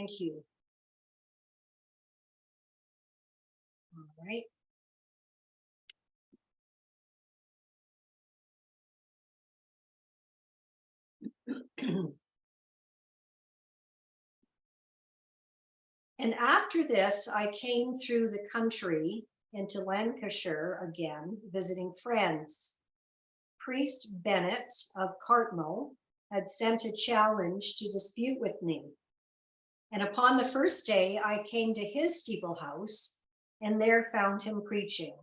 Thank you. All right. And after this, I came through the country into Lancashire again, visiting friends. Priest Bennett of Cartmel had sent a challenge to dispute with me. And upon the first day, I came to his steeple house and there found him preaching.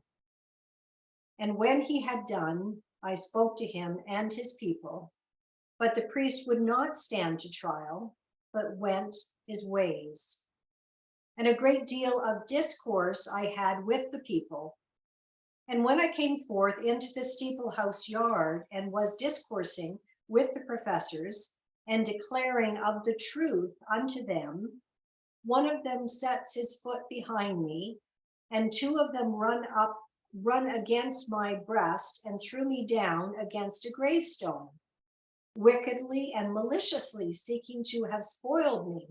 And when he had done, I spoke to him and his people, but the priest would not stand to trial, but went his ways. And a great deal of discourse I had with the people. And when I came forth into the steeple house yard and was discoursing with the professors and declaring of the truth unto them, one of them sets his foot behind me, and two of them run against my breast and threw me down against a gravestone, wickedly and maliciously seeking to have spoiled me.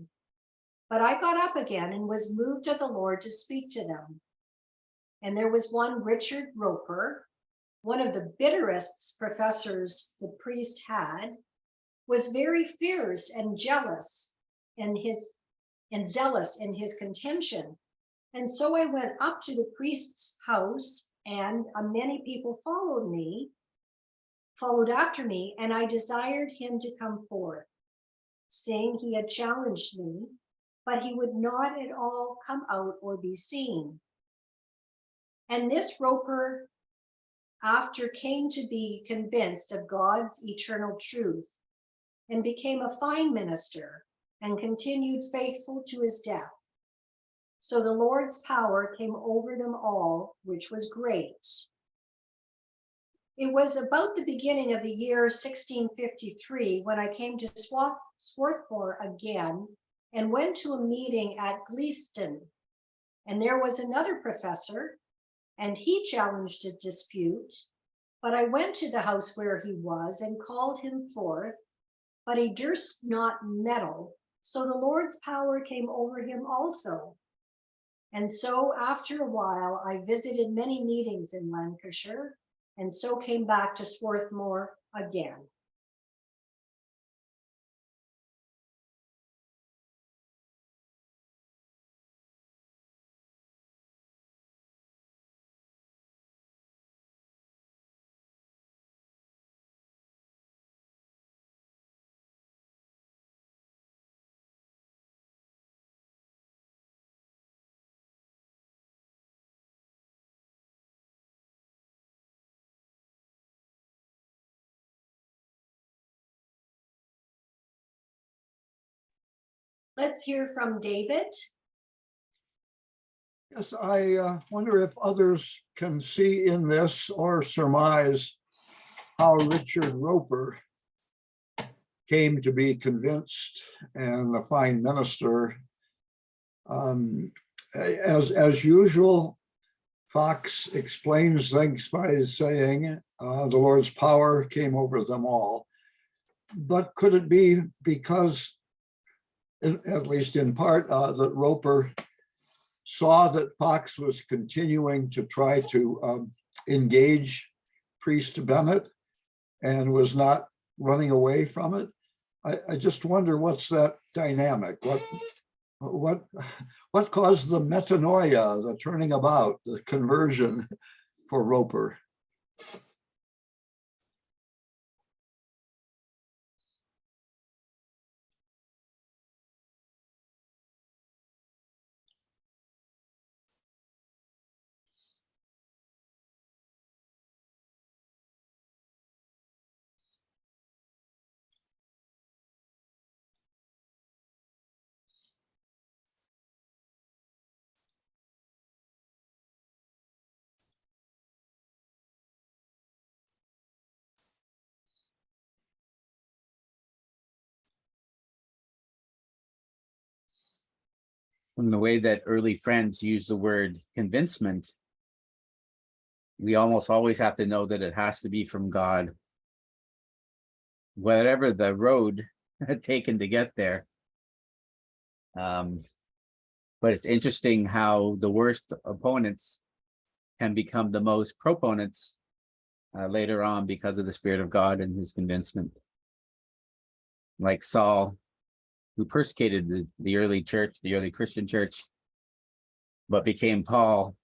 But I got up again and was moved of the Lord to speak to them. And there was one Richard Roper, one of the bitterest professors the priest had, was very fierce and jealous and zealous in his contention. And so I went up to the priest's house, and many people followed after me, and I desired him to come forth, saying he had challenged me, but he would not at all come out or be seen. And this Roper after came to be convinced of God's eternal truth, and became a fine minister, and continued faithful to his death. So the Lord's power came over them all, which was great. It was about the beginning of the year 1653 when I came to Swarthmore again, and went to a meeting at Gleaston. And there was another professor, and he challenged a dispute. But I went to the house where he was and called him forth, but he durst not meddle. So the Lord's power came over him also. And so after a while, I visited many meetings in Lancashire, and so came back to Swarthmore again. Let's hear from David. Yes, I wonder if others can see in this or surmise how Richard Roper came to be convinced and a fine minister. As usual, Fox explains things by saying the Lord's power came over them all. But could it be because, at least in part, that Roper saw that Fox was continuing to try to engage Priest Bennett and was not running away from it? I just wonder what's that dynamic? What caused the metanoia, the turning about, the conversion for Roper? From the way that early friends use the word convincement, we almost always have to know that it has to be from God. Whatever the road taken to get there, But it's interesting how the worst opponents can become the most proponents later on because of the Spirit of God and his convincement. Like Saul, who persecuted the early church, the early Christian church, but became Paul.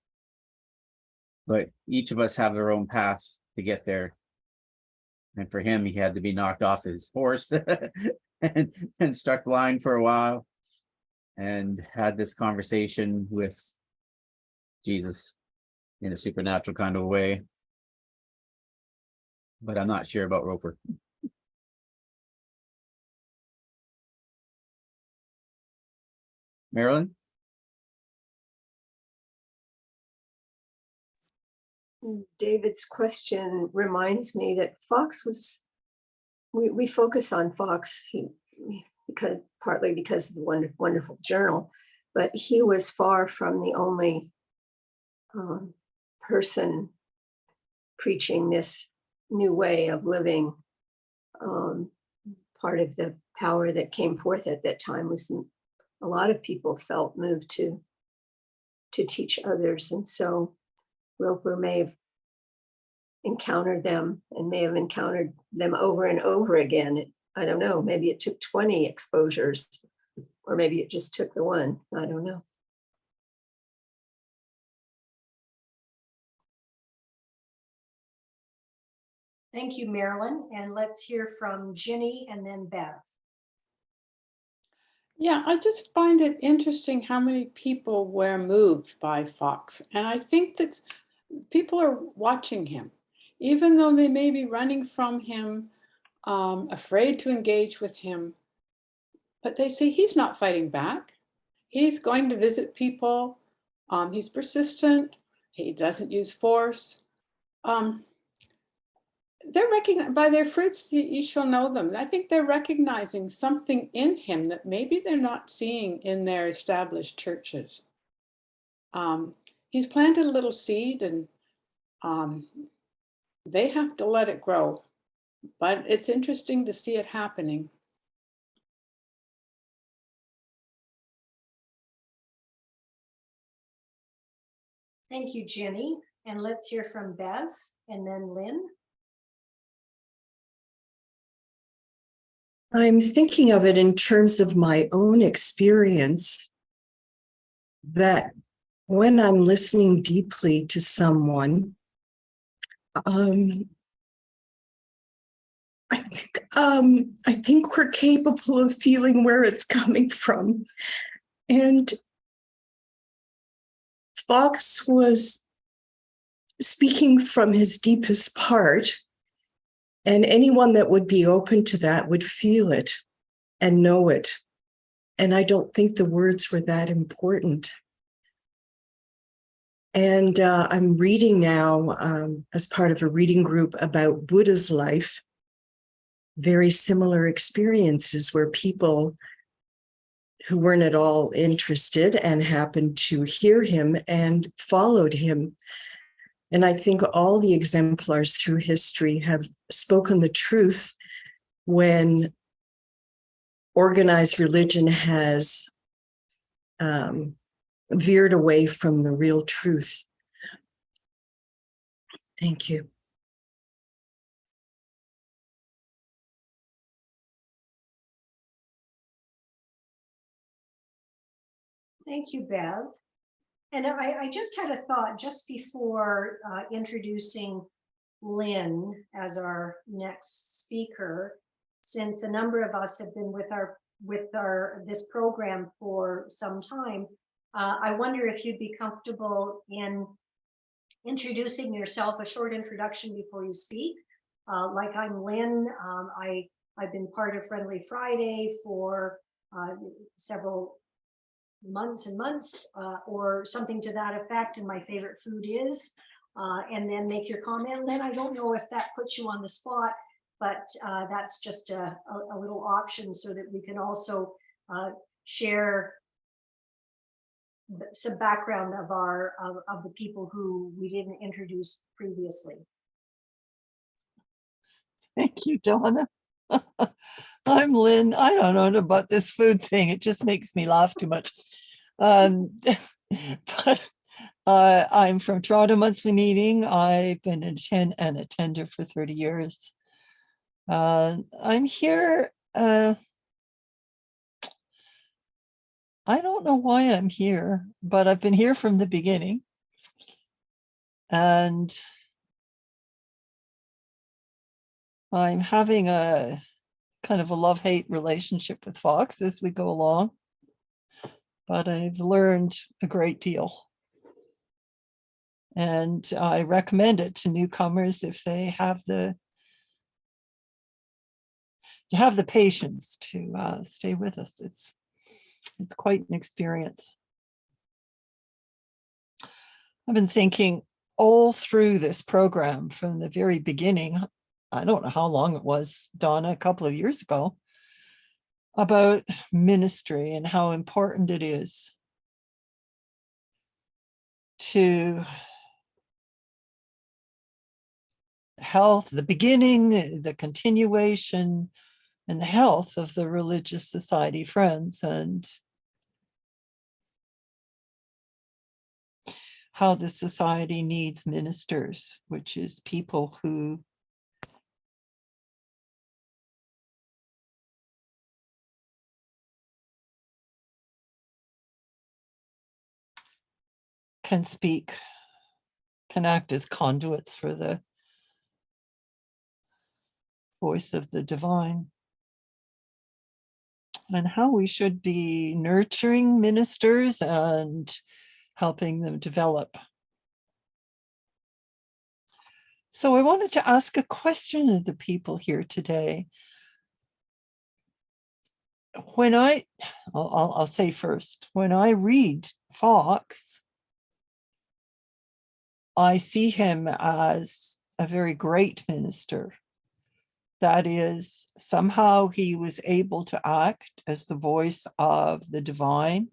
But each of us have our own path to get there. And for him, he had to be knocked off his horse and struck blind for a while and had this conversation with Jesus in a supernatural kind of way. But I'm not sure about Roper. Marilyn? David's question reminds me that Fox was, we focus on Fox partly because of the wonderful journal, but he was far from the only person preaching this new way of living. Part of the power that came forth at that time was a lot of people felt moved to teach others. And so Roper may have encountered them and may have encountered them over and over again. I don't know, maybe it took 20 exposures, or maybe it just took the one. I don't know. Thank you, Marilyn. And let's hear from Ginny and then Beth. Yeah, I just find it interesting how many people were moved by Fox. And I think that people are watching him, even though they may be running from him, afraid to engage with him. But they see he's not fighting back. He's going to visit people. He's persistent. He doesn't use force. They're recognized by their fruits, you shall know them. I think they're recognizing something in him that maybe they're not seeing in their established churches. He's planted a little seed, and they have to let it grow. But it's interesting to see it happening. Thank you, Ginny. And let's hear from Bev and then Lynn. I'm thinking of it in terms of my own experience, that when I'm listening deeply to someone, I think we're capable of feeling where it's coming from. And Fox was speaking from his deepest part, and anyone that would be open to that would feel it and know it. And I don't think the words were that important. And I'm reading now, as part of a reading group about Buddha's life, very similar experiences where people who weren't at all interested and happened to hear him and followed him. And I think all the exemplars through history have spoken the truth when organized religion has veered away from the real truth. Thank you. Thank you, Bev. And I just had a thought just before introducing Lynn as our next speaker, since a number of us have been with this program for some time. I wonder if you'd be comfortable in introducing yourself, a short introduction before you speak. Like, I'm Lynn. I've been part of Friendly Friday for several months and months, or something to that effect, and my favorite food is, and then make your comment. Lynn, I don't know if that puts you on the spot, but that's just a little option so that we can also share some background of the people who we didn't introduce previously. Thank you, Donna. I'm Lynn. I don't know about this food thing. It just makes me laugh too much. But I'm from Toronto Monthly Meeting. I've been an attender for 30 years. I'm here. I don't know why I'm here, but I've been here from the beginning. And I'm having a kind of a love-hate relationship with Fox as we go along. But I've learned a great deal. And I recommend it to newcomers if they have the patience to stay with us. It's quite an experience. I've been thinking all through this program from the very beginning. I don't know how long it was, Donna, a couple of years ago, about ministry and how important it is to health, the beginning, the continuation, and the health of the religious society friends, and how the society needs ministers, which is people who can speak, can act as conduits for the voice of the divine, and how we should be nurturing ministers and helping them develop. So I wanted to ask a question of the people here today. When I'll say first, when I read Fox, I see him as a very great minister. That is, somehow he was able to act as the voice of the divine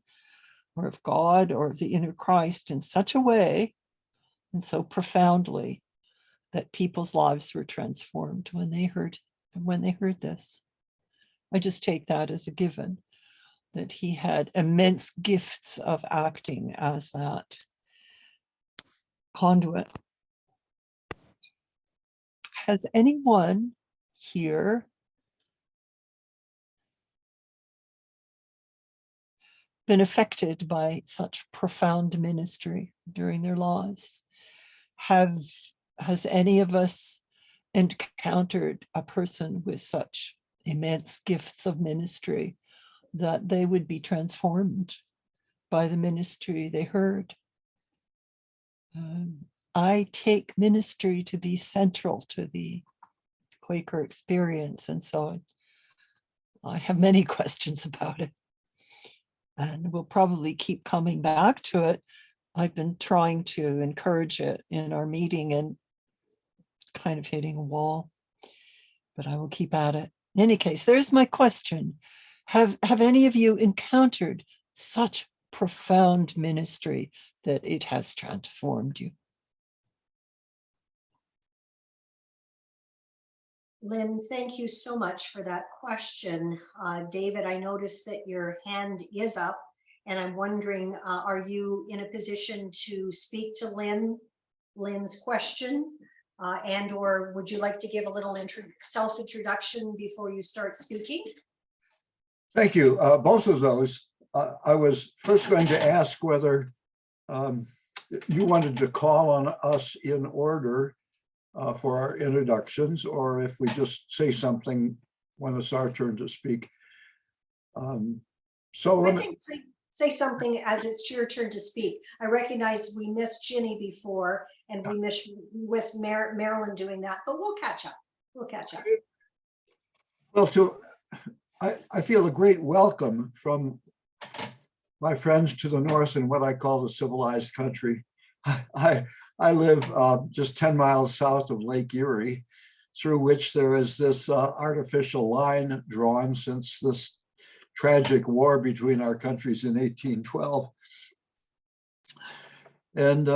or of God or of the inner Christ in such a way and so profoundly that people's lives were transformed when they heard this. I just take that as a given, that he had immense gifts of acting as that conduit. Has anyone here been affected by such profound ministry during their lives? Has any of us encountered a person with such immense gifts of ministry that they would be transformed by the ministry they heard? I take ministry to be central to the Quaker experience, and so I have many questions about it, and we'll probably keep coming back to it. I've been trying to encourage it in our meeting and kind of hitting a wall, but I will keep at it. In any case, there's my question. Have any of you encountered such profound ministry that it has transformed you? Lynn, thank you so much for that question. David, I noticed that your hand is up, and I'm wondering, are you in a position to speak to Lynn's question? And or would you like to give a little self-introduction before you start speaking? Thank you. Both of those. I was first going to ask whether you wanted to call on us in order for our introductions, or if we just say something when it's our turn to speak. So I think say something as it's your turn to speak. I recognize we missed Ginny before, and we missed Marilyn doing that, but we'll catch up. We'll catch up. Well, I feel a great welcome from my friends to the north in what I call the civilized country. I live just 10 miles south of Lake Erie, through which there is this artificial line drawn since this tragic war between our countries in 1812. And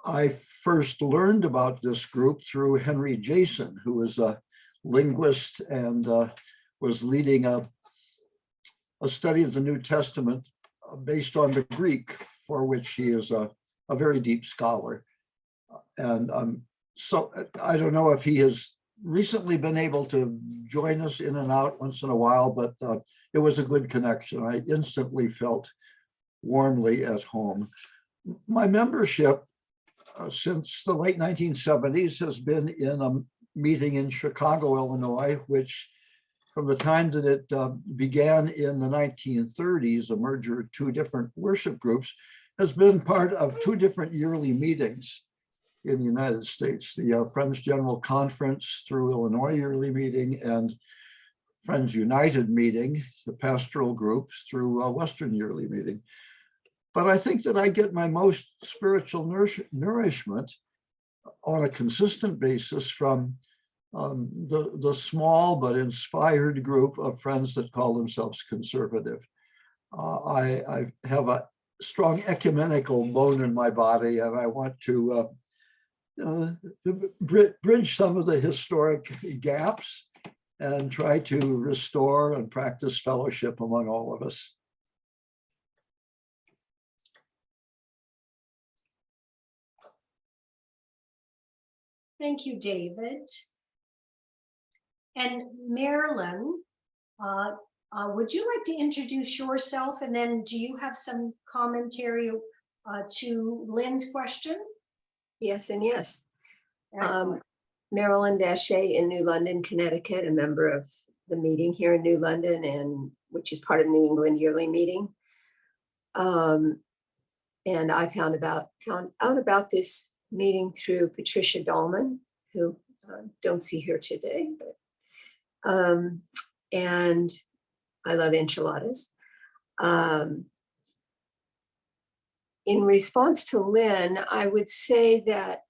I first learned about this group through Henry Jason, who was a linguist and was leading a study of the New Testament based on the Greek, for which he is a very deep scholar. And so I don't know if he has recently been able to join us in and out once in a while, but it was a good connection. I instantly felt warmly at home. My membership since the late 1970s has been in a meeting in Chicago, Illinois, which from the time that it began in the 1930s, a merger of two different worship groups, has been part of two different yearly meetings in the United States, the Friends General Conference through Illinois yearly meeting and Friends United meeting, the pastoral group through Western yearly meeting. But I think that I get my most spiritual nourishment on a consistent basis from the small but inspired group of friends that call themselves conservative. I have a strong ecumenical bone in my body, and I want to bridge some of the historic gaps and try to restore and practice fellowship among all of us. Thank you, David. And Marilyn, would you like to introduce yourself, and then do you have some commentary to Lynn's question? Yes, and yes. Excellent. Marilyn Vacher in New London, Connecticut, a member of the meeting here in New London, and which is part of New England yearly meeting. And I found out about this meeting through Patricia Dahlman, who don't see here today, but and I love enchiladas. In response to Lynn, I would say that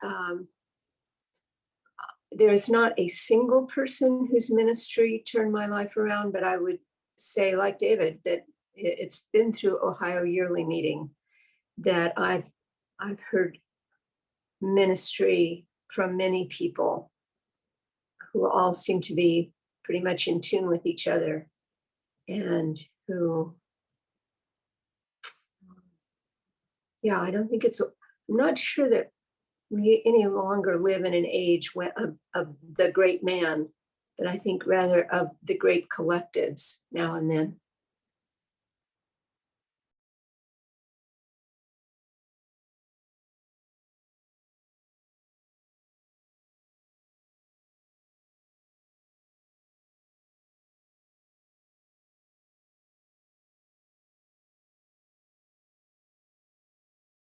there is not a single person whose ministry turned my life around, but I would say, like David, that it's been through Ohio yearly meeting that I've heard ministry from many people who all seem to be pretty much in tune with each other, and who, yeah, I don't think I'm not sure that we any longer live in an age of the great man, but I think rather of the great collectives now and then.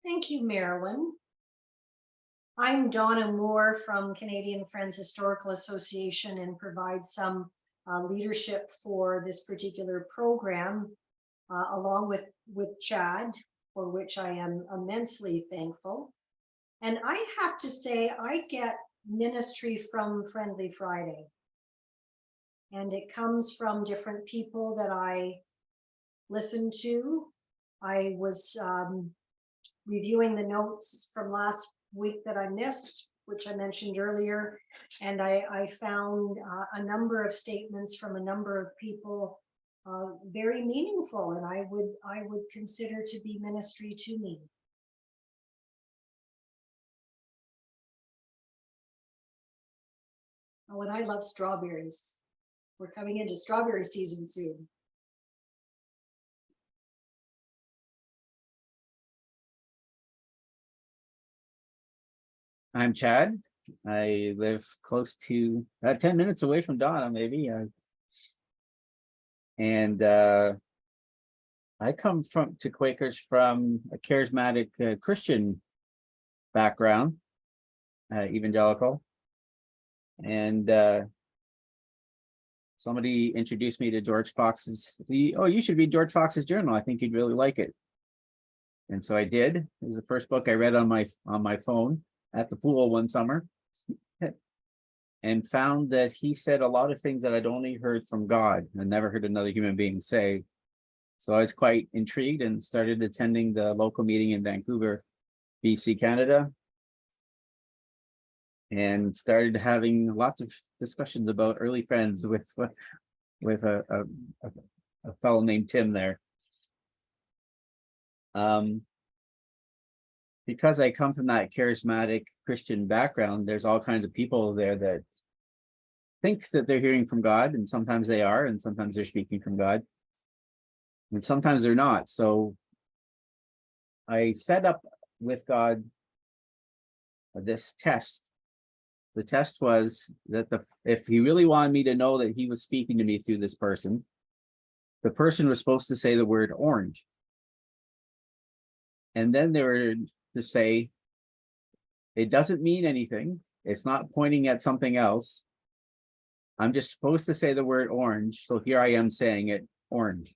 Thank you, Marilyn. I'm Donna Moore from Canadian Friends Historical Association and provide some leadership for this particular program, along with Chad, for which I am immensely thankful. And I have to say, I get ministry from Friendly Friday. And it comes from different people that I listen to. I was reviewing the notes from last week that I missed, which I mentioned earlier, and I found a number of statements from a number of people very meaningful, and I would consider to be ministry to me. Oh, and I love strawberries. We're coming into strawberry season soon. I'm Chad. I live close to 10 minutes away from Donna, maybe. And I come to Quakers from a charismatic Christian background, evangelical. And somebody introduced me to George Fox's, oh, you should read George Fox's journal. I think you'd really like it. And so I did. It was the first book I read on my phone at the pool one summer, and found that he said a lot of things that I'd only heard from God and never heard another human being say. So I was quite intrigued and started attending the local meeting in Vancouver, BC, Canada. and started having lots of discussions about early friends with a fellow named Tim there. Because I come from that charismatic Christian background, there's all kinds of people there that think that they're hearing from God, and sometimes they are, and sometimes they're speaking from God, and sometimes they're not. So I set up with God this test. The test was that if he really wanted me to know that he was speaking to me through this person, the person was supposed to say the word orange. And then they were to say, it doesn't mean anything. It's not pointing at something else. I'm just supposed to say the word orange. So here I am saying it, orange.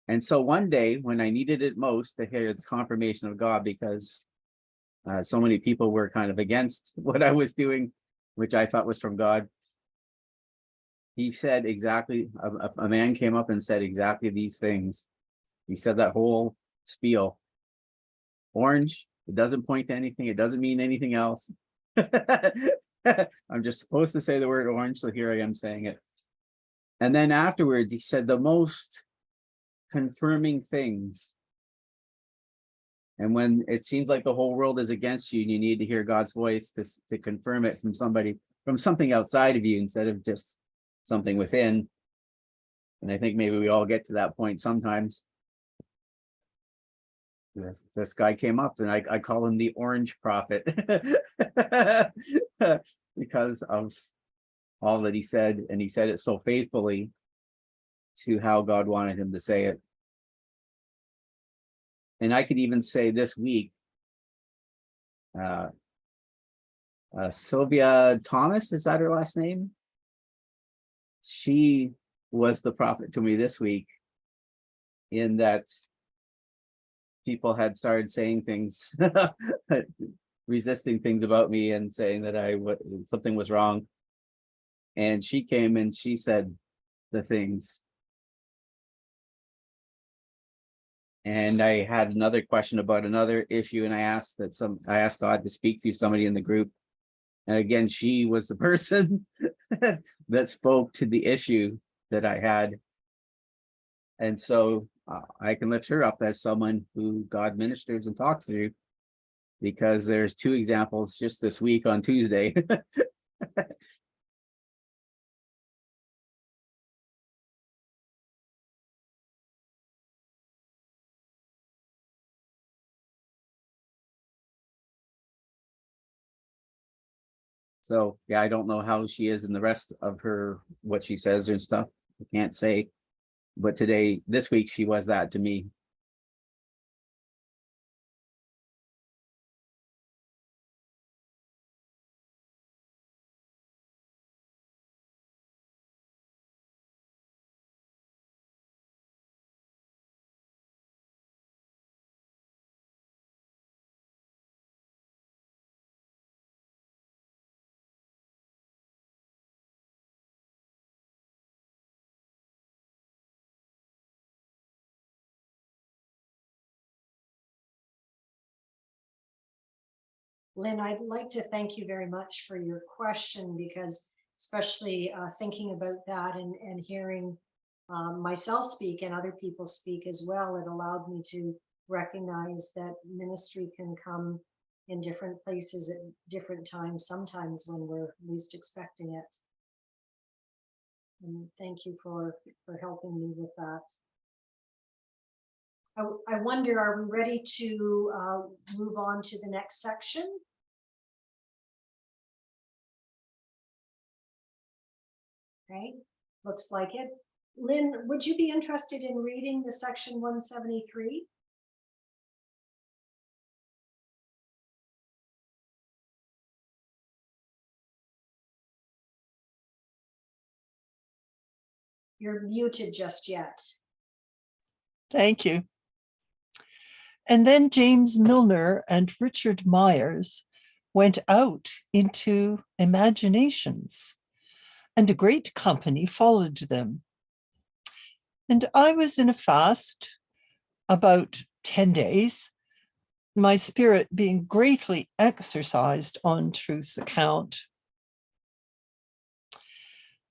And so one day when I needed it most to hear the confirmation of God, because so many people were kind of against what I was doing, which I thought was from God, he said exactly, a man came up and said exactly these things. He said that whole spiel. Orange, it doesn't point to anything. It doesn't mean anything else. I'm just supposed to say the word orange, so here I am saying it. And then afterwards, he said the most confirming things. And when it seems like the whole world is against you and you need to hear God's voice to confirm it from somebody, from something outside of you instead of just something within. And I think maybe we all get to that point sometimes. This guy came up, and I call him the Orange Prophet because of all that he said, and he said it so faithfully to how God wanted him to say it. And I could even say this week, Sylvia Thomas, is that her last name? She was the prophet to me this week, in that people had started saying things, resisting things about me and saying that something was wrong. And she came and she said the things. And I had another question about another issue, and I asked God to speak to somebody in the group. And again, she was the person that spoke to the issue that I had. And so I can lift her up as someone who God ministers and talks to, because there's 2 examples just this week on Tuesday. So yeah, I don't know how she is in the rest of her, what she says and stuff. I can't say. But this week, she was that to me. Lynn, I'd like to thank you very much for your question, because especially thinking about that and hearing myself speak and other people speak as well, it allowed me to recognize that ministry can come in different places at different times, sometimes when we're least expecting it. And thank you for helping me with that. I wonder, are we ready to move on to the next section? Okay, looks like it. Lynn, would you be interested in reading the section 173? You're muted just yet. Thank you. And then James Milner and Richard Myers went out into imaginations, and a great company followed them. And I was in a fast about 10 days, my spirit being greatly exercised on truth's account.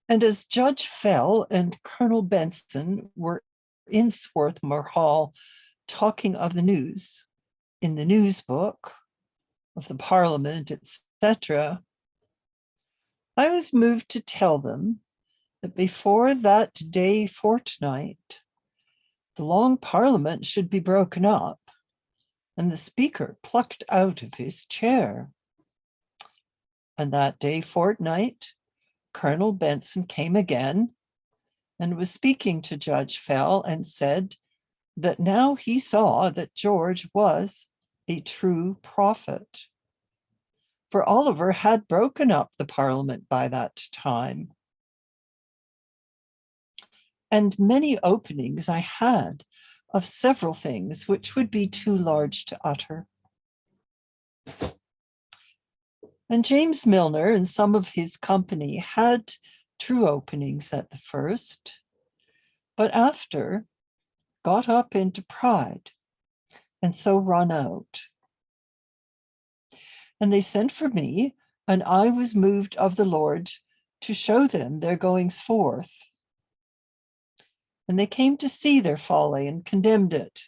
And as Judge Fell and Colonel Benson were in Swarthmore Hall talking of the news in the news book of the Parliament, etc., I was moved to tell them that before that day fortnight, the Long Parliament should be broken up and the Speaker plucked out of his chair. And that day fortnight, Colonel Benson came again and was speaking to Judge Fell and said that now he saw that George was a true prophet. For Oliver had broken up the Parliament by that time. And many openings I had of several things which would be too large to utter. And James Milner and some of his company had true openings at the first, but after got up into pride and so run out. And they sent for me, and I was moved of the Lord to show them their goings forth. And they came to see their folly and condemned it.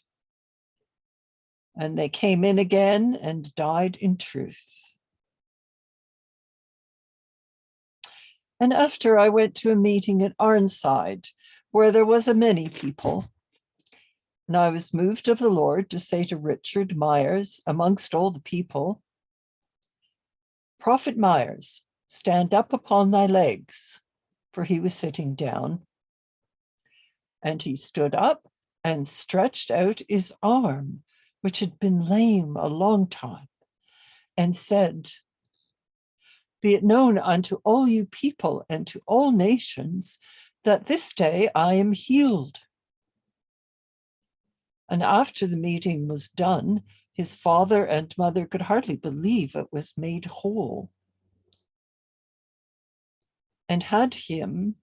And they came in again and died in truth. And after I went to a meeting at Arnside, where there was a many people. And I was moved of the Lord to say to Richard Myers, amongst all the people, Prophet Myers, stand up upon thy legs, for he was sitting down. And he stood up and stretched out his arm, which had been lame a long time, and said, be it known unto all you people and to all nations that this day I am healed. And after the meeting was done, his father and mother could hardly believe it was made whole, and had him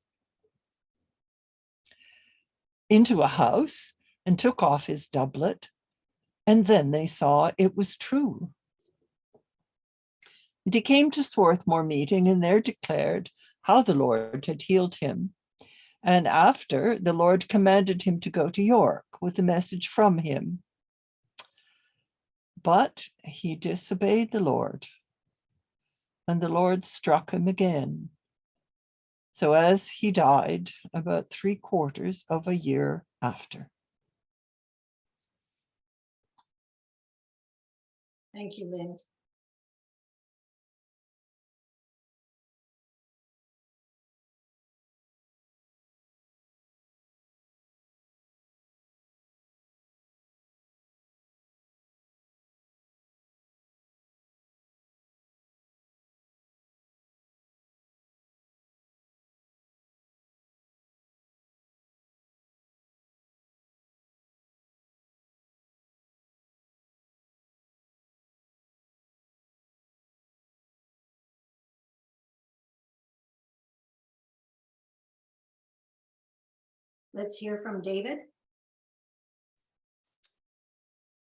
into a house and took off his doublet, and then they saw it was true. And he came to Swarthmore meeting and there declared how the Lord had healed him. And after, the Lord commanded him to go to York with a message from him. But he disobeyed the Lord, and the Lord struck him again. So as he died about 3/4 of a year after. Thank you, Lynn. Let's hear from David.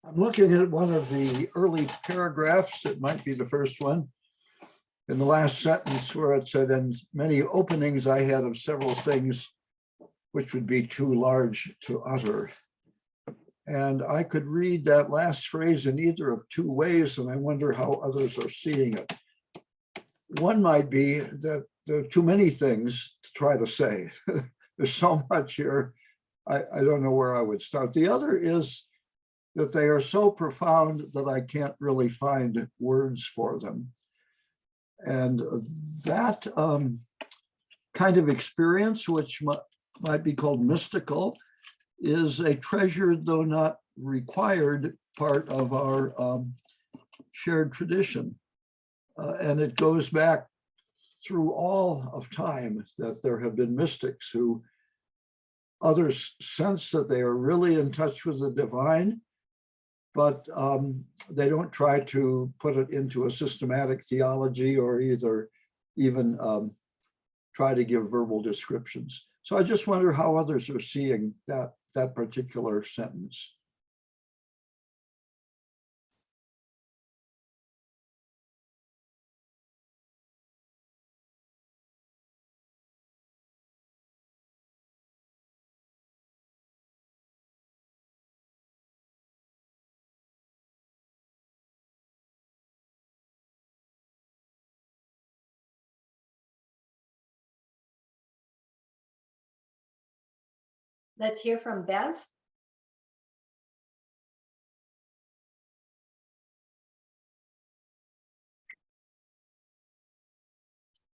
I'm looking at one of the early paragraphs. It might be the first one. In the last sentence where it said, and many openings I had of several things which would be too large to utter. And I could read that last phrase in either of two ways, and I wonder how others are seeing it. One might be that there are too many things to try to say. There's so much here, I don't know where I would start. The other is that they are so profound that I can't really find words for them. And that kind of experience, which might be called mystical, is a treasured, though not required, part of our shared tradition. And it goes back through all of time that there have been mystics who others sense that they are really in touch with the divine, but they don't try to put it into a systematic theology or even try to give verbal descriptions. So I just wonder how others are seeing that particular sentence. Let's hear from Bev.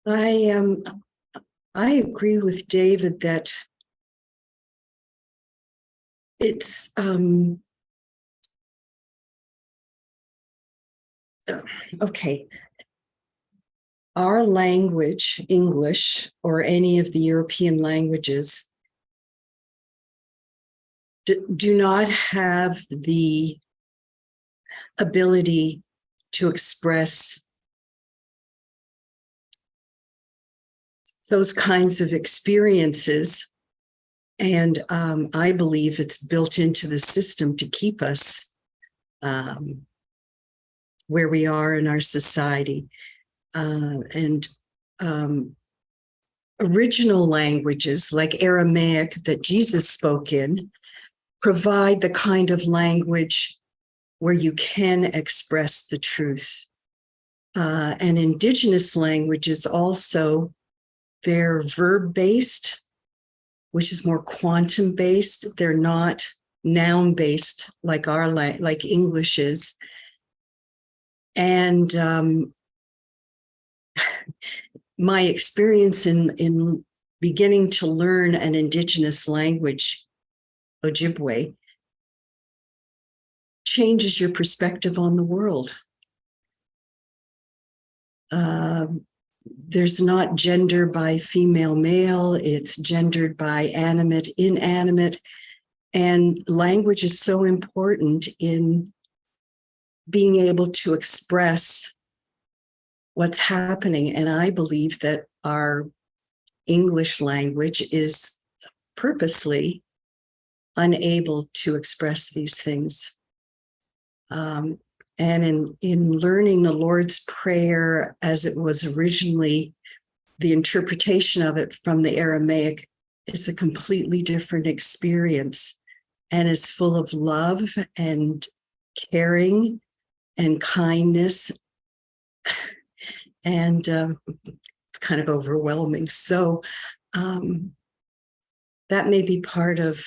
I agree with David that it's okay. Our language, English, or any of the European languages, do not have the ability to express those kinds of experiences. And I believe it's built into the system to keep us where we are in our society. Original languages like Aramaic that Jesus spoke in provide the kind of language where you can express the truth. And indigenous languages also, they're verb-based, which is more quantum-based. They're not noun-based like like English is. And my experience in beginning to learn an indigenous language, Ojibwe, changes your perspective on the world. There's not gender by female, male, it's gendered by animate, inanimate. And language is so important in being able to express what's happening. And I believe that our English language is purposely unable to express these things. And in learning the Lord's Prayer as it was originally, the interpretation of it from the Aramaic is a completely different experience and is full of love and caring and kindness. And it's kind of overwhelming. So that may be part of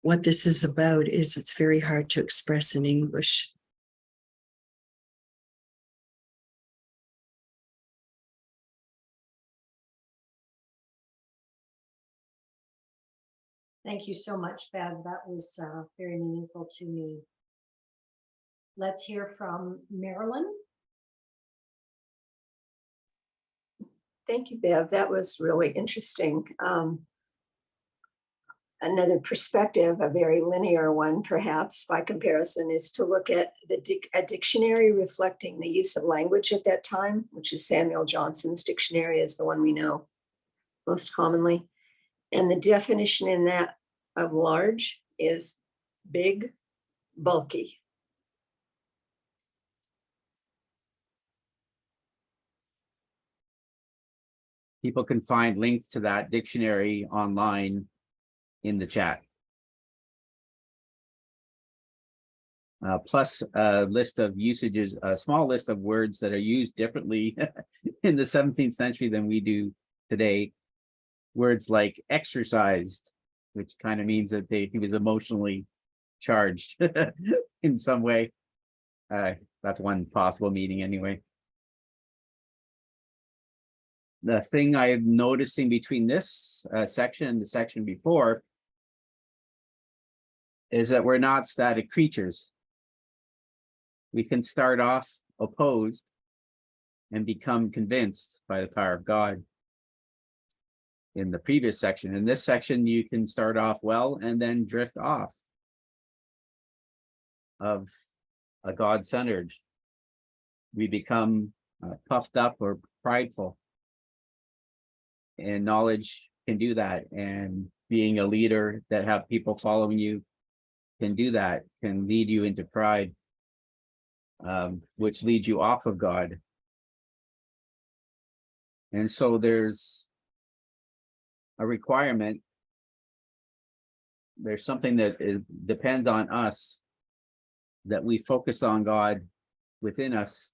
what this is about, is it's very hard to express in English. Thank you so much, Bev. That was very meaningful to me. Let's hear from Marilyn. Thank you, Bev. That was really interesting. Another perspective, a very linear one, perhaps by comparison, is to look at a dictionary reflecting the use of language at that time, which is Samuel Johnson's dictionary, is the one we know most commonly. And the definition in that of large is big, bulky. People can find links to that dictionary online in the chat. Plus a list of usages, a small list of words that are used differently in the 17th century than we do today. Words like exercised, which kind of means that he was emotionally charged in some way. That's one possible meaning anyway. The thing I'm noticing between this section and the section before is that we're not static creatures. We can start off opposed and become convinced by the power of God. In the previous section, in this section, you can start off well and then drift off of a God-centered. We become puffed up or prideful. And knowledge can do that. And being a leader that have people following you can do that, can lead you into pride, which leads you off of God. And so there's a requirement. There's something that depends on us, that we focus on God within us,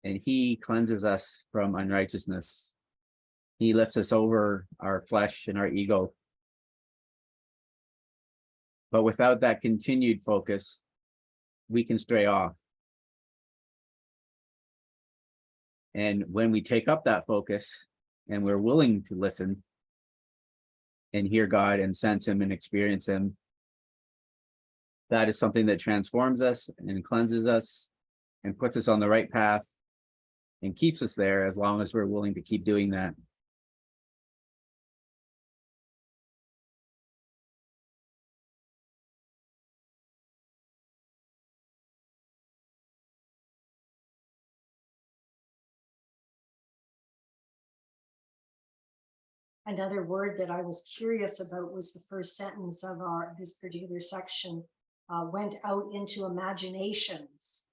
and He cleanses us from unrighteousness. He lifts us over our flesh and our ego. But without that continued focus, we can stray off. And when we take up that focus and we're willing to listen and hear God and sense him and experience him, that is something that transforms us and cleanses us and puts us on the right path and keeps us there as long as we're willing to keep doing that. Another word that I was curious about was the first sentence of this particular section, went out into imaginations.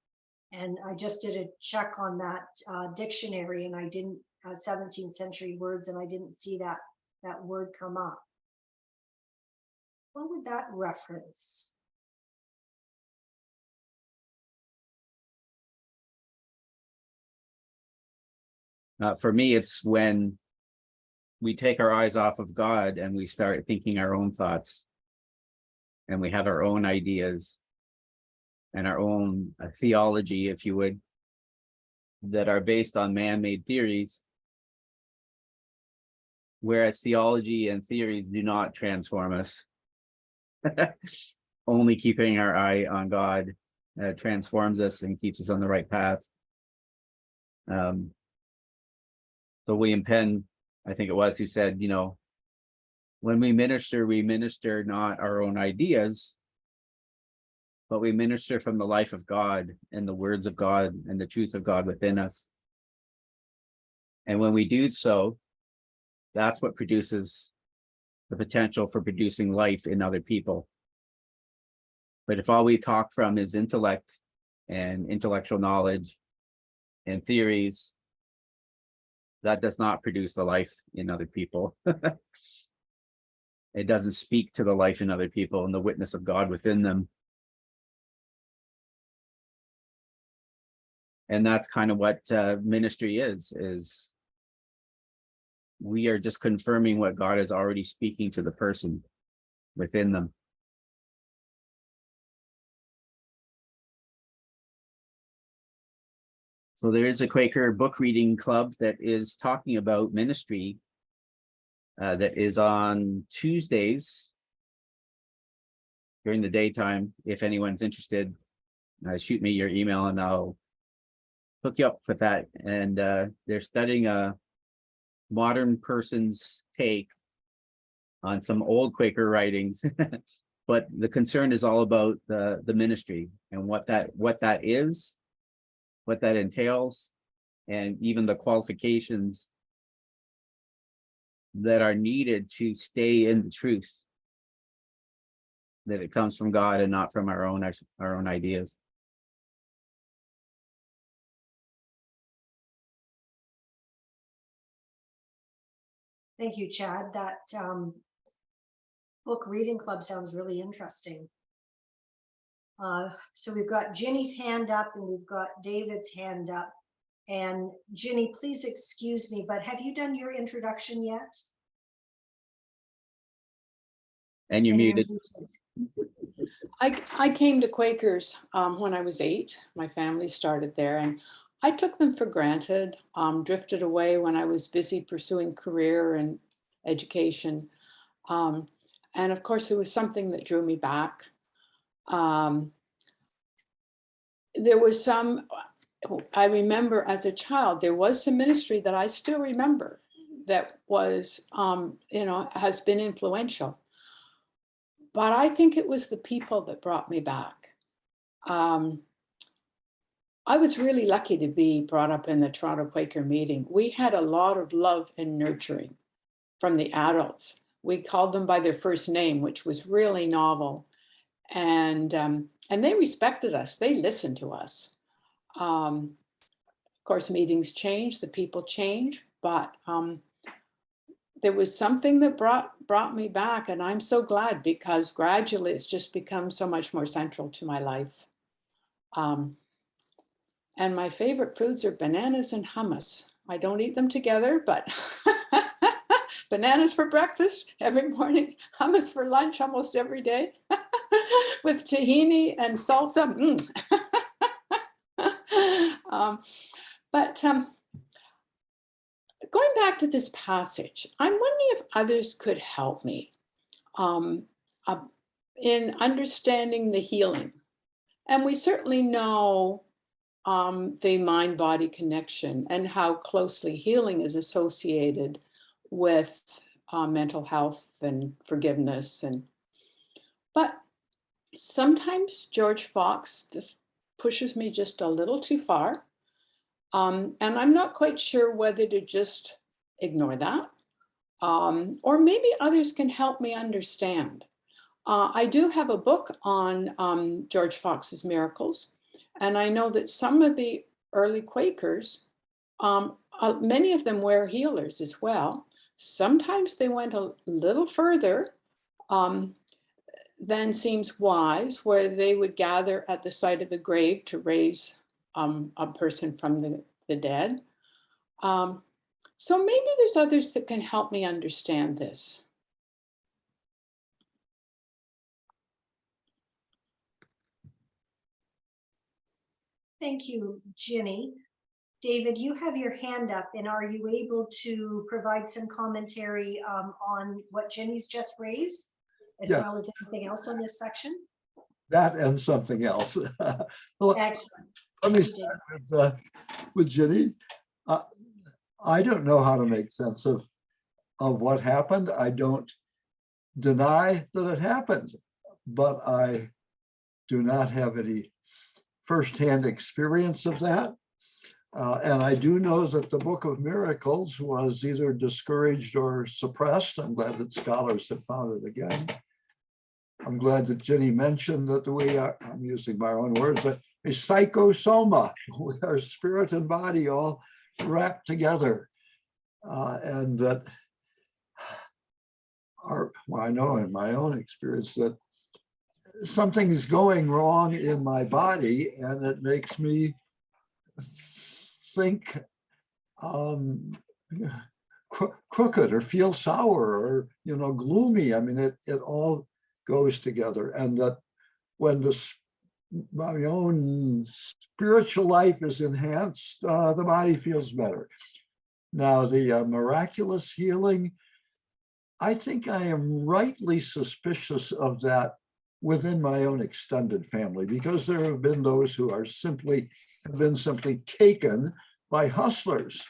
And I just did a check on that dictionary, and I didn't, 17th century words, and I didn't see that word come up. What would that reference? For me, it's when we take our eyes off of God and we start thinking our own thoughts, and we have our own ideas and our own theology, if you would, that are based on man-made theories, whereas theology and theories do not transform us. Only keeping our eye on God transforms us and keeps us on the right path. So William Penn, I think it was, who said, you know, when we minister not our own ideas, but we minister from the life of God and the words of God and the truth of God within us. And when we do so, that's what produces the potential for producing life in other people. But if all we talk from is intellect and intellectual knowledge and theories, that does not produce the life in other people. It doesn't speak to the life in other people and the witness of God within them. And that's kind of what ministry is we are just confirming what God is already speaking to the person within them. So there is a Quaker book reading club that is talking about ministry that is on Tuesdays during the daytime. If anyone's interested, shoot me your email and I'll hook you up with that. And they're studying a modern person's take on some old Quaker writings. But the concern is all about the ministry and what that is, what that entails, and even the qualifications that are needed to stay in the truth, that it comes from God and not from our own ideas. Thank you, Chad. That book reading club sounds really interesting. So we've got Ginny's hand up and we've got David's hand up. And Ginny, please excuse me, but have you done your introduction yet? And you're muted. I came to Quakers when I was 8. My family started there, and I took them for granted, drifted away when I was busy pursuing career and education. And of course, there was something that drew me back. There was some, I remember as a child, there was some ministry that I still remember that was, has been influential. But I think it was the people that brought me back. I was really lucky to be brought up in the Toronto Quaker meeting. We had a lot of love and nurturing from the adults. We called them by their first name, which was really novel. And they respected us. They listened to us. Of course, meetings change, the people change, but there was something that brought me back, and I'm so glad, because gradually it's just become so much more central to my life. And my favorite foods are bananas and hummus. I don't eat them together, but bananas for breakfast every morning, hummus for lunch almost every day. with tahini and salsa. But going back to this passage, I'm wondering if others could help me in understanding the healing. And we certainly know the mind-body connection and how closely healing is associated with mental health and forgiveness. But sometimes George Fox just pushes me just a little too far. And I'm not quite sure whether to just ignore that, or maybe others can help me understand. I do have a book on George Fox's miracles, and I know that some of the early Quakers, many of them were healers as well. Sometimes they went a little further than seems wise, where they would gather at the site of a grave to raise a person from the dead. So maybe there's others that can help me understand this. Thank you, Ginny. David, you have your hand up, and are you able to provide some commentary on what Ginny's just raised, as Yes. well as anything else on this section? That and something else. Well, Excellent. let me Thank you, start with Ginny. I don't know how to make sense of what happened. I don't deny that it happened, but I do not have any firsthand experience of that. And I do know that the Book of Miracles was either discouraged or suppressed. I'm glad that scholars have found it again. I'm glad that Ginny mentioned that we are, I'm using my own words, a psychosoma, our spirit and body all wrapped together. And that well, I know in my own experience that something's going wrong in my body, and it makes me think crooked or feel sour or gloomy. I mean, it all goes together, and that when my own spiritual life is enhanced, the body feels better. Now, the miraculous healing, I think I am rightly suspicious of that within my own extended family, because there have been those who have been simply taken by hustlers.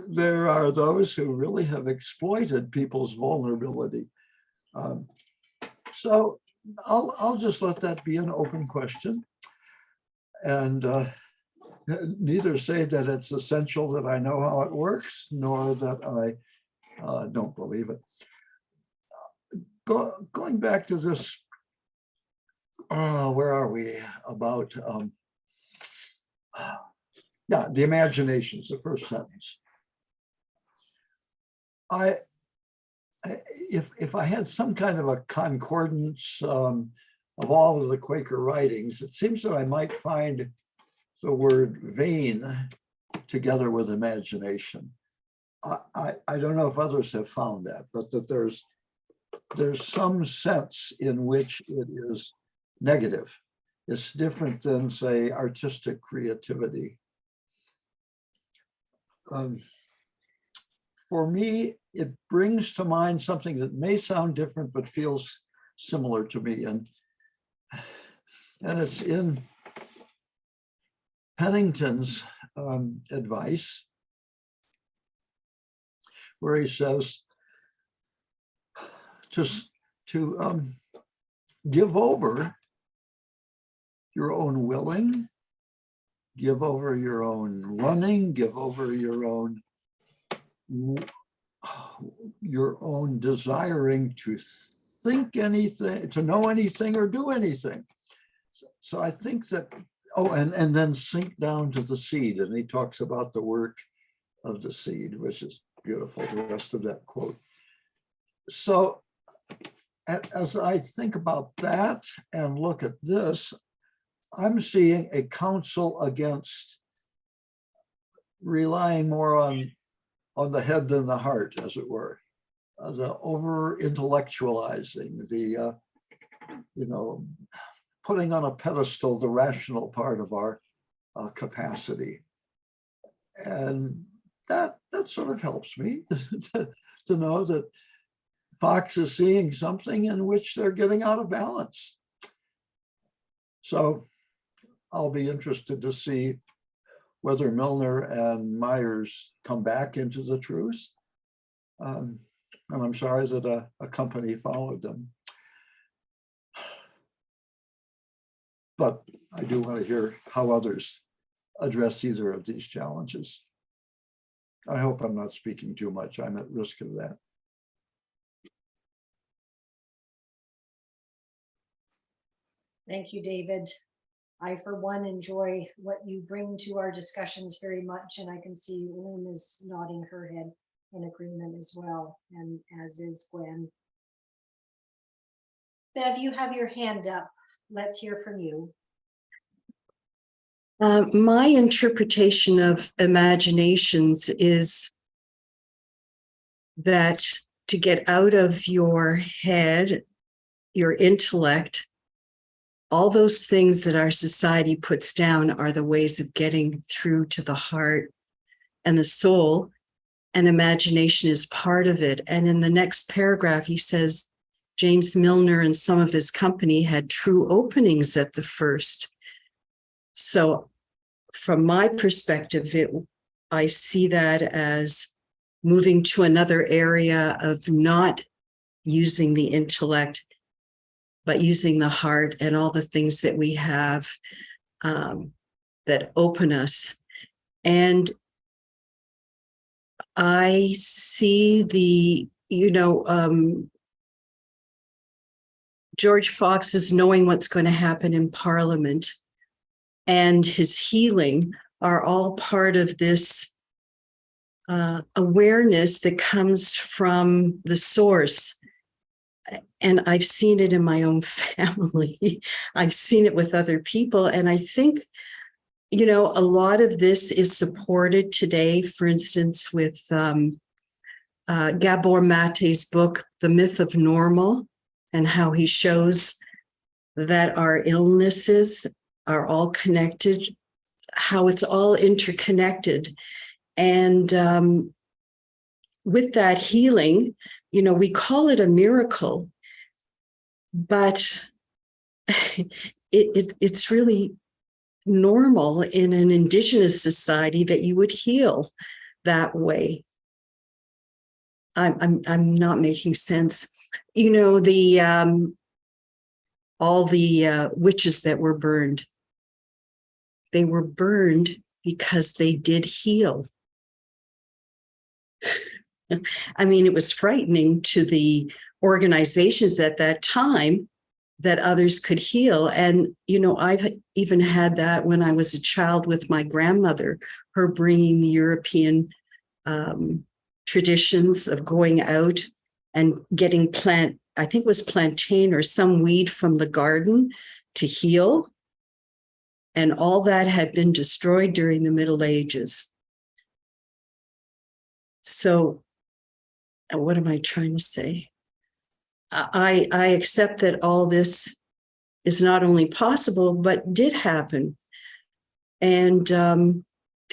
There are those who really have exploited people's vulnerability. So I'll just let that be an open question, and neither say that it's essential that I know how it works, nor that I don't believe it. Going back to this, where are we about? Yeah, the imaginations, the first sentence. If I had some kind of a concordance of all of the Quaker writings, it seems that I might find the word vain together with imagination. I don't know if others have found that, but that there's some sense in which it is negative. It's different than, say, artistic creativity. For me, it brings to mind something that may sound different, but feels similar to me. And it's in Pennington's advice, where he says to give over your own willing, give over your own running, give over your own desiring to think anything, to know anything or do anything. So I think that, and then sink down to the seed. And he talks about the work of the seed, which is beautiful, the rest of that quote. So as I think about that and look at this, I'm seeing a counsel against relying more on the head than the heart, as it were. the over intellectualizing, the, putting on a pedestal the rational part of our capacity. And that sort of helps me to know that Fox is seeing something in which they're getting out of balance. So I'll be interested to see whether Milner and Myers come back into the truth. And I'm sorry that a company followed them. But I do want to hear how others address either of these challenges. I hope I'm not speaking too much. I'm at risk of that. Thank you, David. I, for one, enjoy what you bring to our discussions very much, and I can see Lynn is nodding her head in agreement as well, and as is Gwen. Bev, you have your hand up. Let's hear from you. My interpretation of imaginations is that to get out of your head, your intellect, all those things that our society puts down are the ways of getting through to the heart and the soul, and imagination is part of it. And in the next paragraph, he says, James Milner and some of his company had true openings at the first. So from my perspective, I see that as moving to another area of not using the intellect, but using the heart and all the things that we have that open us. And I see George Fox is knowing what's going to happen in Parliament, and his healing are all part of this awareness that comes from the source. And I've seen it in my own family. I've seen it with other people. And I think, a lot of this is supported today, for instance, with Gabor Mate's book, The Myth of Normal, and how he shows that our illnesses are all connected, how it's all interconnected. And with that healing, we call it a miracle, but it's really normal in an indigenous society that you would heal that way. I'm not making sense. All the witches that were burned, they were burned because they did heal. I mean, it was frightening to the organizations at that time that others could heal. And, I've even had that when I was a child with my grandmother, her bringing the European traditions of going out and getting I think it was plantain or some weed from the garden to heal. And all that had been destroyed during the Middle Ages. So what am I trying to say? I accept that all this is not only possible, but did happen. And the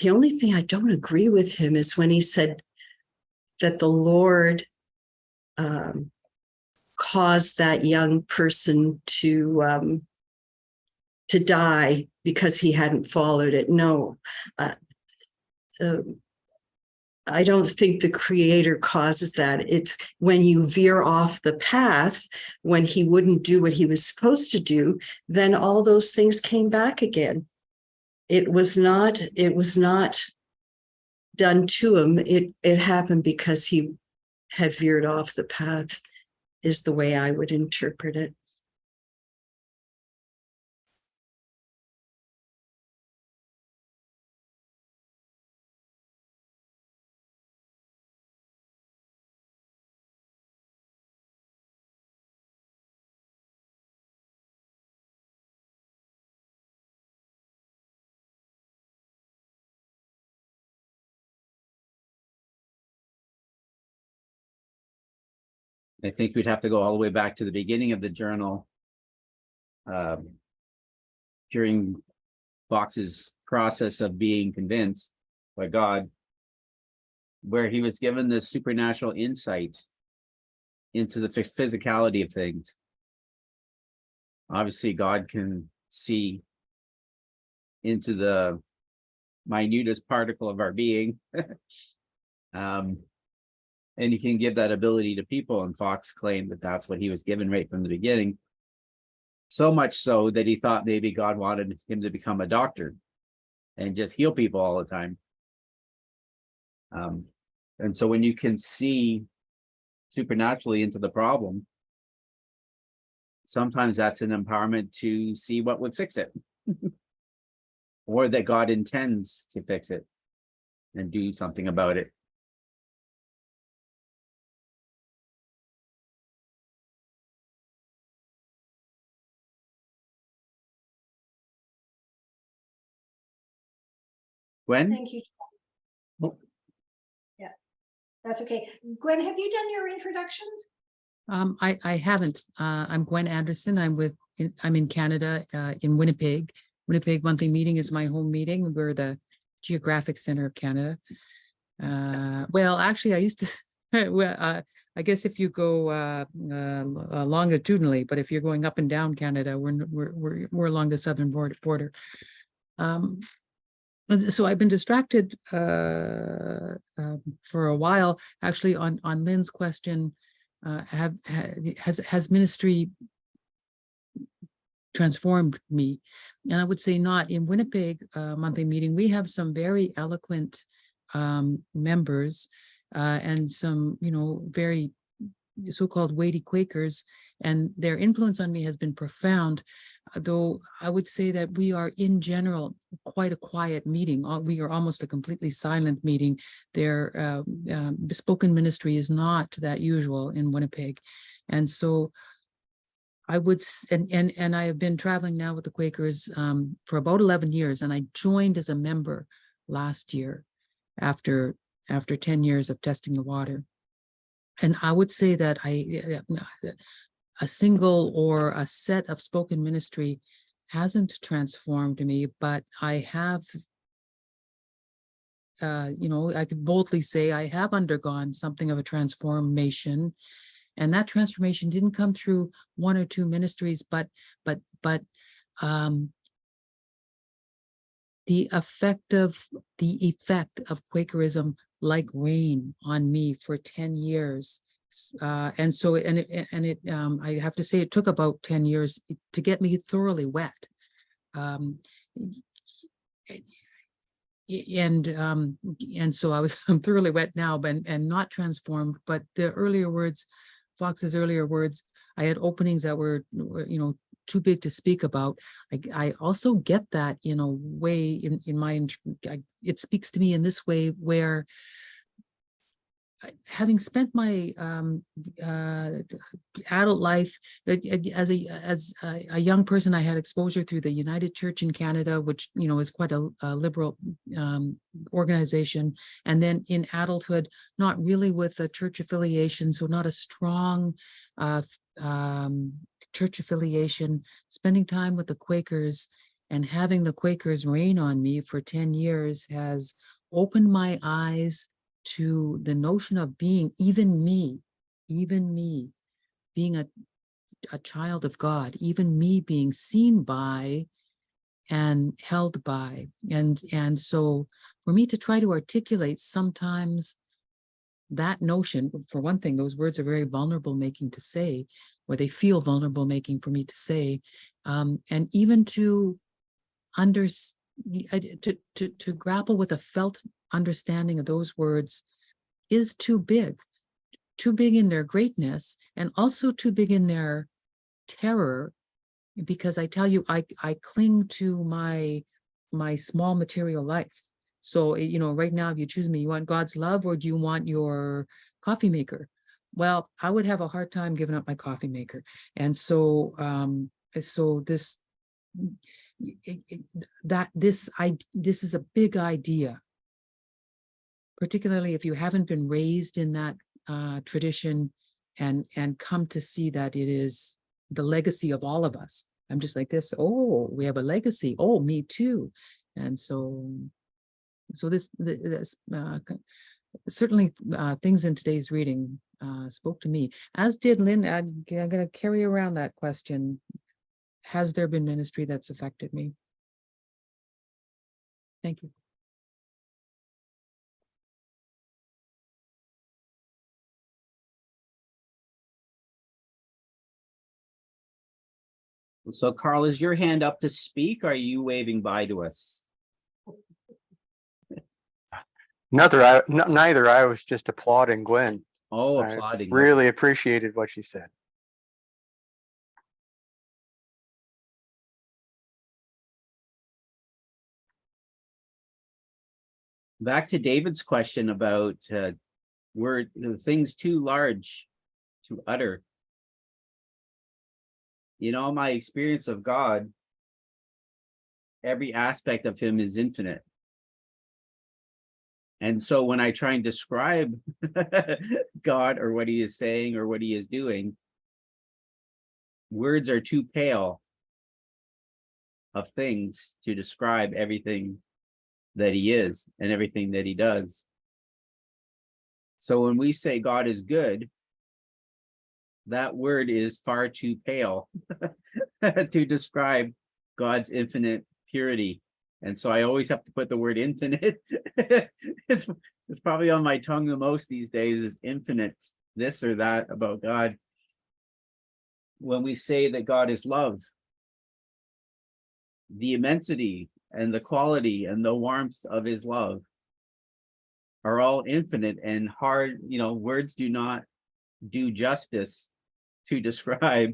only thing I don't agree with him is when he said that the Lord caused that young person to die because he hadn't followed it. No, I don't think the Creator causes that. It's when you veer off the path, when he wouldn't do what he was supposed to do, then all those things came back again. It was not done to him. It happened because he had veered off the path, is the way I would interpret it. I think we'd have to go all the way back to the beginning of the journal. During Fox's process of being convinced by God, where he was given this supernatural insight into the physicality of things. Obviously, God can see into the minutest particle of our being. And he can give that ability to people. And Fox claimed that that's what he was given right from the beginning. So much so that he thought maybe God wanted him to become a doctor and just heal people all the time. And so when you can see supernaturally into the problem, sometimes that's an empowerment to see what would fix it. Or that God intends to fix it and do something about it. Gwen? Thank you. Oh. Yeah, that's okay. Gwen, have you done your introduction? I haven't. I'm Gwen Anderson. I'm in Canada, in Winnipeg. Winnipeg Monthly Meeting is my home meeting. We're the geographic center of Canada. Well, actually, I used to. Well, I guess if you go longitudinally, but if you're going up and down Canada, we're along the southern border. So I've been distracted for a while, actually, on Lynn's question. Has ministry transformed me? And I would say not. In Winnipeg Monthly Meeting, we have some very eloquent members and some, very so-called weighty Quakers, and their influence on me has been profound. Though I would say that we are in general quite a quiet meeting. We are almost a completely silent meeting. Their spoken ministry is not that usual in Winnipeg. And so I would, and I have been traveling now with the Quakers for about 11 years, and I joined as a member last year after 10 years of testing the water. And I would say that a single or a set of spoken ministry hasn't transformed me, but I have, I could boldly say I have undergone something of a transformation. And that transformation didn't come through one or two ministries, but the effect of Quakerism like rain on me for 10 years. And so, I have to say it took about 10 years to get me thoroughly wet. And so I'm thoroughly wet now, and not transformed, but the earlier words, Fox's earlier words, I had openings that were too big to speak about. I also get that in a way in my, it speaks to me in this way where, having spent my adult life as a young person, I had exposure through the United Church in Canada, which is quite a liberal organization, and then in adulthood, not really with a church affiliation, so not a strong church affiliation. Spending time with the Quakers and having the Quakers rain on me for 10 years has opened my eyes to the notion of being, even me being a child of God, even me being seen by and held by. And so for me to try to articulate sometimes that notion, for one thing, those words are very vulnerable making to say, or they feel vulnerable making for me to say, and even to to grapple with a felt understanding of those words is too big in their greatness, and also too big in their terror, because I tell you, I cling to my small material life. So, right now, if you choose me, you want God's love or do you want your coffee maker? Well, I would have a hard time giving up my coffee maker. And so, this is a big idea, particularly if you haven't been raised in that tradition, and come to see that it is the legacy of all of us. I'm just like this. Oh, we have a legacy. Oh, me too. And so this certainly things in today's reading spoke to me, as did Lynn. I'm going to carry around that question. Has there been ministry that's affected me? Thank you. So Carl, is your hand up to speak? Or are you waving bye to us? Neither. I was just applauding Gwen. Oh, I applauding. really appreciated what she said. Back to David's question about were things too large to utter. You know, my experience of God, every aspect of him is infinite. And so when I try and describe God or what he is saying or what he is doing, words are too pale of things to describe everything that he is and everything that he does. So when we say God is good, that word is far too pale to describe God's infinite purity. And so I always have to put the word infinite. it's probably on my tongue the most these days, is infinite, this or that about God. When we say that God is love, the immensity and the quality and the warmth of his love are all infinite and hard. You know, words do not do justice to describe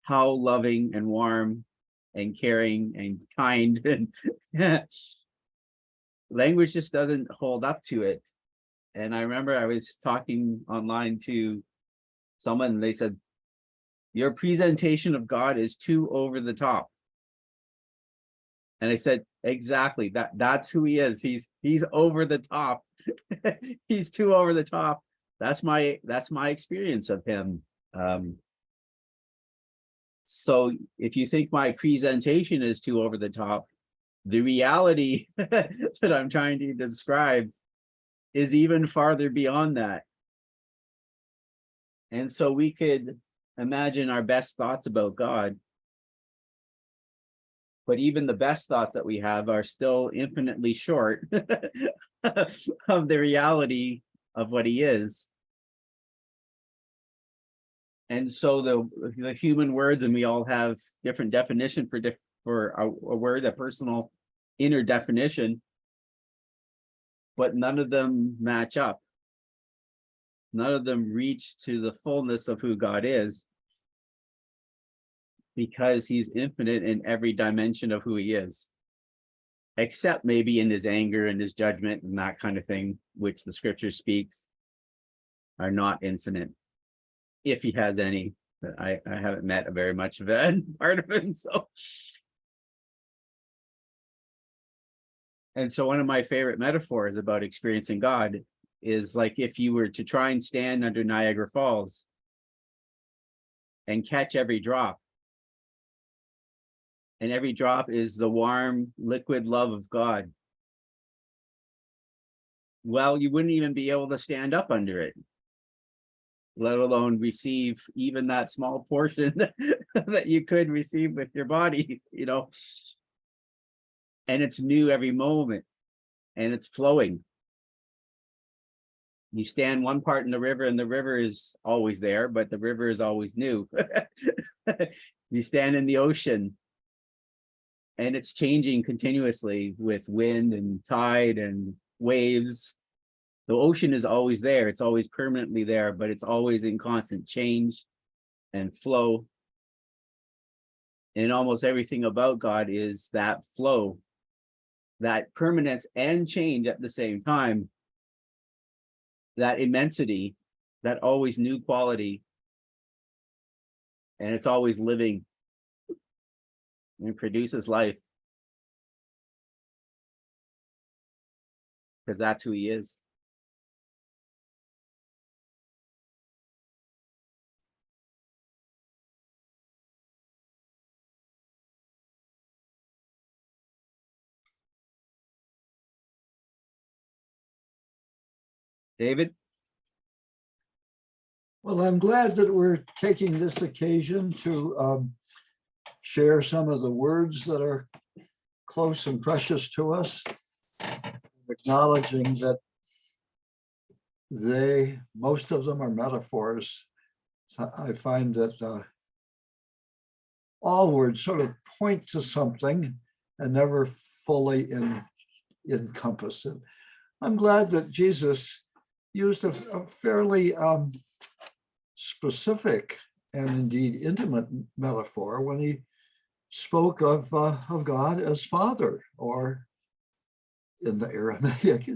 how loving and warm and caring and kind and language just doesn't hold up to it. And I remember I was talking online to someone and they said, your presentation of God is too over the top. And I said, exactly, that's who he is. He's over the top. He's too over the top. That's my experience of him. So if you think my presentation is too over the top, the reality that I'm trying to describe is even farther beyond that. And so we could imagine our best thoughts about God, but even the best thoughts that we have are still infinitely short of the reality of what he is. And so the human words, and we all have different definition for a word, a personal inner definition, but none of them match up. None of them reach to the fullness of who God is, because he's infinite in every dimension of who he is, except maybe in his anger and his judgment and that kind of thing, which the scripture speaks are not infinite, if he has any. But I haven't met very much of that part of him. So, and so one of my favorite metaphors about experiencing God is like if you were to try and stand under Niagara Falls and catch every drop, and every drop is the warm liquid love of God. Well, you wouldn't even be able to stand up under it, let alone receive even that small portion that you could receive with your body, you know. And it's new every moment, and it's flowing. You stand one part in the river and the river is always there, but the river is always new. You stand in the ocean and it's changing continuously with wind and tide and waves. The ocean is always there. It's always permanently there, but it's always in constant change and flow. And almost everything about God is that flow, that permanence and change at the same time, that immensity, that always new quality. And it's always living and produces life, because that's who he is. David? Well, I'm glad that we're taking this occasion to share some of the words that are close and precious to us, acknowledging that most of them are metaphors. So I find that all words sort of point to something and never fully encompass it. I'm glad that Jesus used a fairly specific and indeed intimate metaphor when he spoke of God as Father, or in the Aramaic,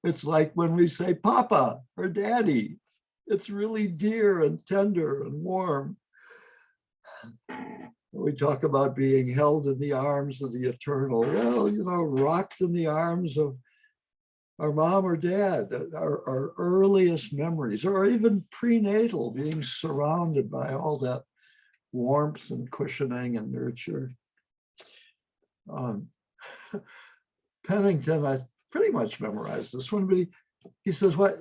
it's like when we say Papa or Daddy. It's really dear and tender and warm. We talk about being held in the arms of the eternal. Well, rocked in the arms of our mom or dad, our earliest memories, or even prenatal, being surrounded by all that warmth and cushioning and nurture. Pennington, I pretty much memorized this one, but he says, what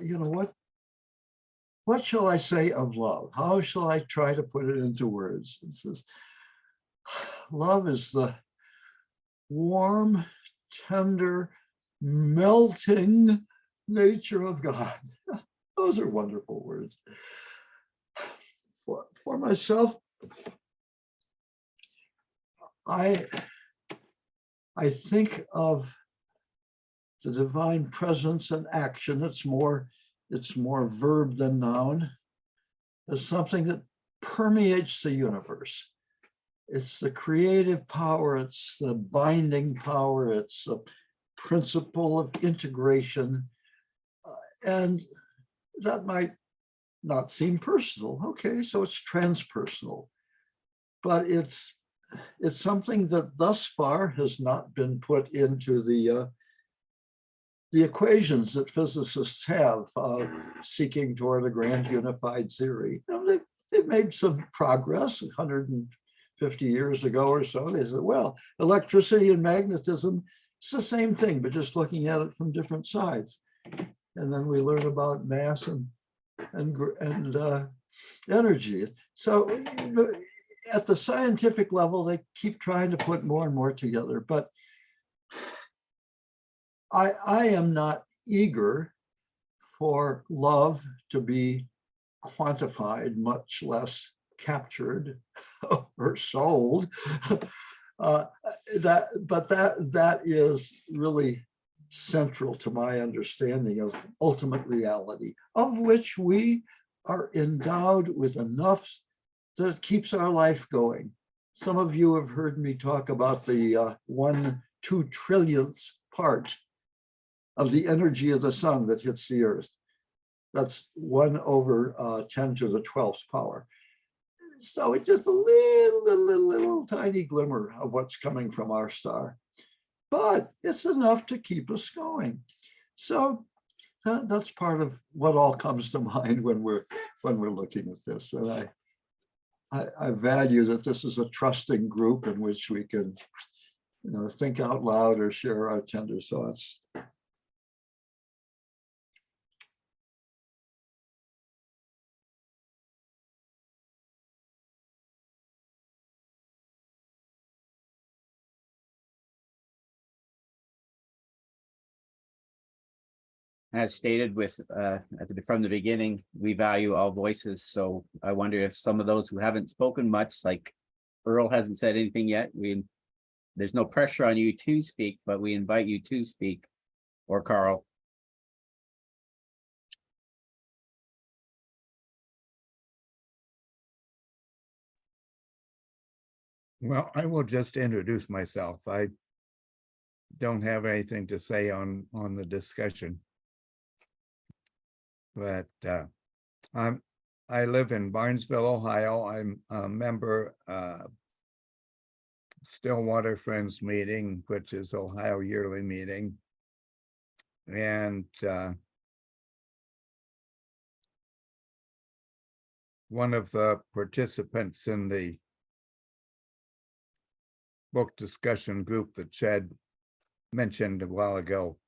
shall I say of love? How shall I try to put it into words? He says, love is the warm, tender, melting nature of God. Those are wonderful words. For myself, I think of the divine presence and action. It's more verb than noun, as something that permeates the universe. It's the creative power, it's the binding power, it's the principle of integration. And that might not seem personal. Okay, so it's transpersonal, but it's something that thus far has not been put into the equations that physicists have seeking toward a grand unified theory. They've made some progress 150 years ago or so. They said, well, electricity and magnetism, it's the same thing, but just looking at it from different sides. And then we learn about mass and energy. So at the scientific level, they keep trying to put more and more together, but I am not eager for love to be quantified, much less captured or sold. That is really central to my understanding of ultimate reality, of which we are endowed with enough that it keeps our life going. Some of you have heard me talk about the 1/2 trillionth part of the energy of the sun that hits the earth. That's 1/10 to the 12th power. So it's just a little tiny glimmer of what's coming from our star, but it's enough to keep us going. So that's part of what all comes to mind when we're looking at this. And I value that this is a trusting group in which we can, think out loud or share our tender thoughts. As stated from the beginning, we value all voices. So I wonder if some of those who haven't spoken much, like Earl hasn't said anything yet, there's no pressure on you to speak, but we invite you to speak, or Carl. Well, I will just introduce myself. I don't have anything to say on the discussion, but I live in Barnesville, Ohio. I'm a member Stillwater Friends Meeting, which is Ohio yearly meeting, and one of the participants in the book discussion group that Chad mentioned a while ago.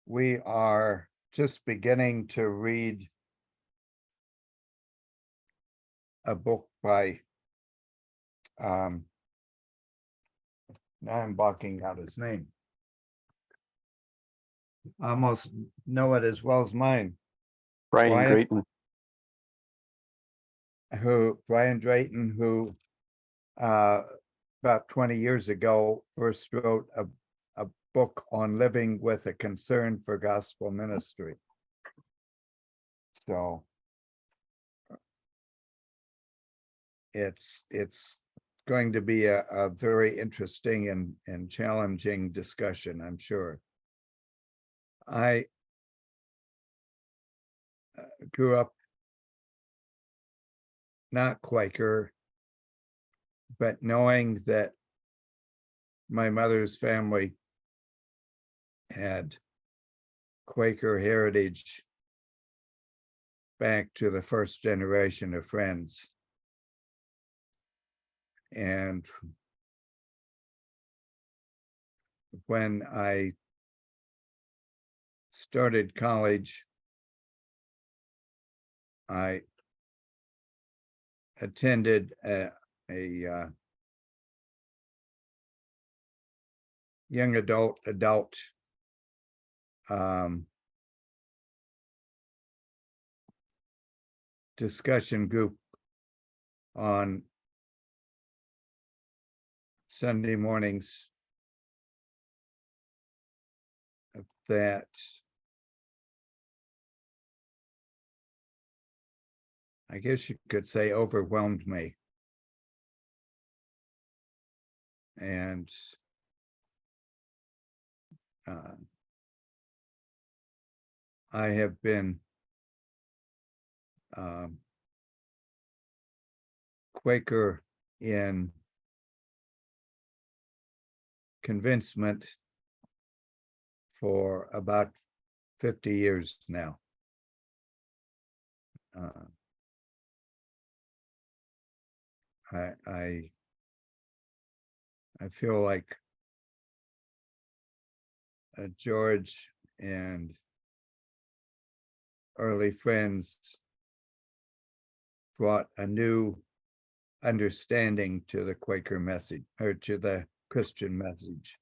we are just beginning to read a book by, now I'm blocking out his name. I almost know it as well as mine. Brian Brian- Drayton. Brian Drayton, who about 20 years ago first wrote a book on living with a concern for gospel ministry. So it's going to be a very interesting and challenging discussion, I'm sure. I grew up not Quaker, but knowing that my mother's family had Quaker heritage back to the first generation of Friends. And when I started college, I attended a young adult discussion group on Sunday mornings that I guess you could say overwhelmed me. And I have been Quaker in convincement for about 50 years now. I feel like George and early Friends brought a new understanding to the Quaker message, or to the Christian message.